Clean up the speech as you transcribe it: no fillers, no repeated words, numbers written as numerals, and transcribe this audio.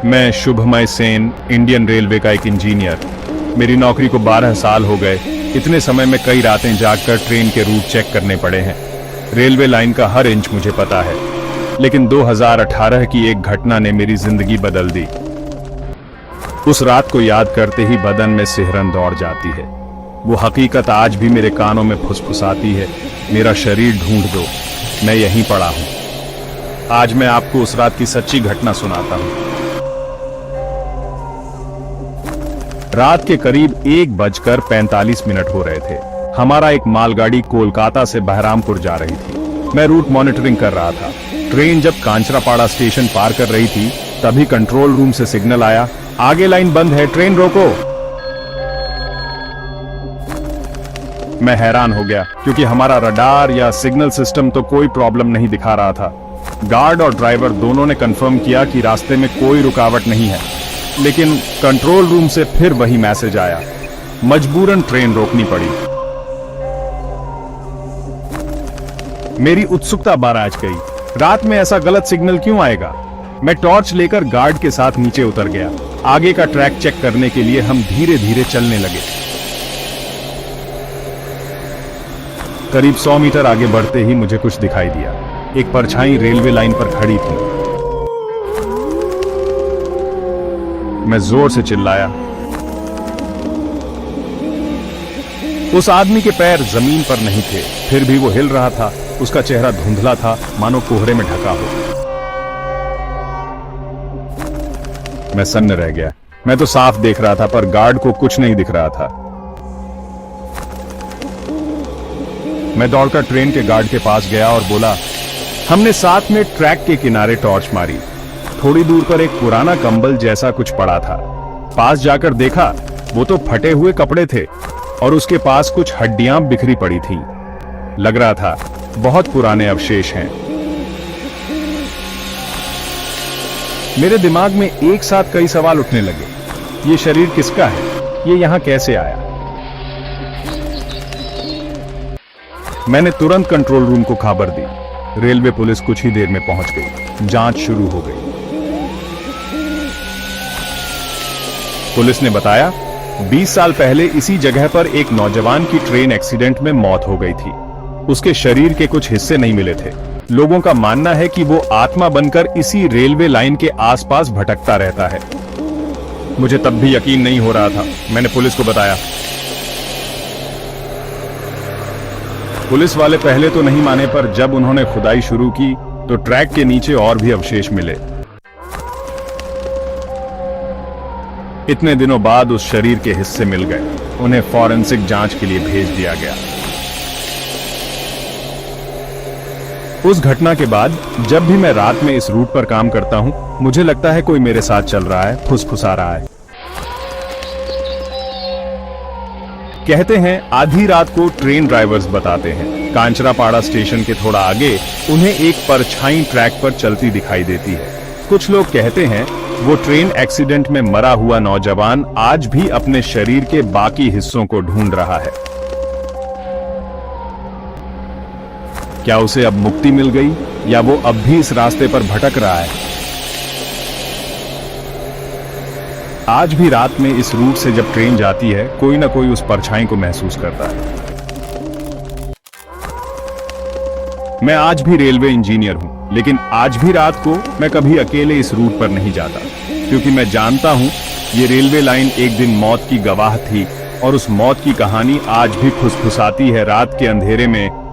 मैं शुभमय Sen, Indian railway का एक इंजीनियर। मेरी नौकरी को 12 साल हो गए। इतने समय में कई रातें जागकर ट्रेन के रूट चेक करने पड़े हैं। रेलवे लाइन का हर इंच मुझे पता है। लेकिन 2018 की एक घटना ने मेरी जिंदगी बदल दी। उस रात को याद करते ही बदन में सिहरन दौड़ जाती है। वो हकीकत आज भी मेरे कानों में फुसफुसाती है। मेरा शरीर ढूंढ दो, मैं यहीं पड़ा हूं। आज मैं आपको उस रात की सच्ची घटना सुनाता हूं। रात के करीब 1:45 हो रहे थे। हमारा एक मालगाड़ी कोलकाता से बहरामपुर जा रही थी। मैं रूट मॉनिटरिंग कर रहा था। ट्रेन जब कांचरापाड़ा स्टेशन पार कर रही थी, तभी कंट्रोल रूम से सिग्नल आया, आगे लाइन बंद है, ट्रेन रोको। मैं हैरान हो गया, क्योंकि हमारा रडार या सिग्नल सिस्टम तो कोई प्रॉब्लम नहीं दिखा रहा था। गार्ड और ड्राइवर दोनों ने कंफर्म किया कि रास्ते में कोई रुकावट नहीं है। लेकिन कंट्रोल रूम से फिर वही मैसेज आया। मजबूरन ट्रेन रोकनी पड़ी। मेरी उत्सुकता बाराज गई। रात में ऐसा गलत सिग्नल क्यों आएगा? मैं टॉर्च लेकर गार्ड के साथ नीचे उतर गया। आगे का ट्रैक चेक करने के लिए हम धीरे धीरे चलने लगे। करीब 100 मीटर आगे बढ़ते ही मुझे कुछ दिखाई दिया। एक परछाई रेलवे लाइन पर खड़ी थी। मैं जोर से चिल्लाया। उस आदमी के पैर जमीन पर नहीं थे, फिर भी वो हिल रहा था। उसका चेहरा धुंधला था, मानो कोहरे में ढका हो। मैं सन्न रह गया। मैं तो साफ देख रहा था, पर गार्ड को कुछ नहीं दिख रहा था। मैं दौड़कर ट्रेन के गार्ड के पास गया और बोला। हमने साथ में ट्रैक के किनारे टॉर्च मारी। थोड़ी दूर पर एक पुराना कंबल जैसा कुछ पड़ा था। पास जाकर देखा, वो तो फटे हुए कपड़े थे और उसके पास कुछ हड्डियां बिखरी पड़ी थीं। लग रहा था बहुत पुराने अवशेष हैं। मेरे दिमाग में एक साथ कई सवाल उठने लगे। ये शरीर किसका है? ये यहां कैसे आया? मैंने तुरंत कंट्रोल रूम को खबर दी। रेलवे पुलिस कुछ ही देर में पहुंच गई। जांच शुरू हो गई। पुलिस ने बताया, 20 साल पहले इसी जगह पर एक नौजवान की ट्रेन एक्सीडेंट में मौत हो गई थी। उसके शरीर के कुछ हिस्से नहीं मिले थे। लोगों का मानना है कि वो आत्मा बनकर इसी रेलवे लाइन के आसपास भटकता रहता है। मुझे तब भी यकीन नहीं हो रहा था। मैंने पुलिस को बताया। पुलिस वाले पहले तो नहीं माने, पर जब उन्होंने खुदाई शुरू की तो ट्रैक के नीचे और भी अवशेष मिले। इतने दिनों बाद उस शरीर के हिस्से मिल गए। उन्हें फॉरेंसिक जांच के लिए भेज दिया गया। उस घटना के बाद जब भी मैं रात में इस रूट पर काम करता हूं, मुझे लगता है कोई मेरे साथ चल रहा है, फुसफुसा रहा है। कहते हैं आधी रात को ट्रेन ड्राइवर्स बताते हैं, कांचरापाड़ा स्टेशन के थोड़ा आगे उन्हें एक परछाई ट्रैक पर चलती दिखाई देती है। कुछ लोग कहते हैं वो ट्रेन एक्सीडेंट में मरा हुआ नौजवान आज भी अपने शरीर के बाकी हिस्सों को ढूंढ रहा है। क्या उसे अब मुक्ति मिल गई, या वो अब भी इस रास्ते पर भटक रहा है? आज भी रात में इस रूट से जब ट्रेन जाती है, कोई ना कोई उस परछाई को महसूस करता है। मैं आज भी रेलवे इंजीनियर हूं, लेकिन आज भी रात को मैं कभी अकेले इस रूट पर नहीं जाता, क्योंकि मैं जानता हूं ये रेलवे लाइन एक दिन मौत की गवाह थी और उस मौत की कहानी आज भी फुसफुसाती है रात के अंधेरे में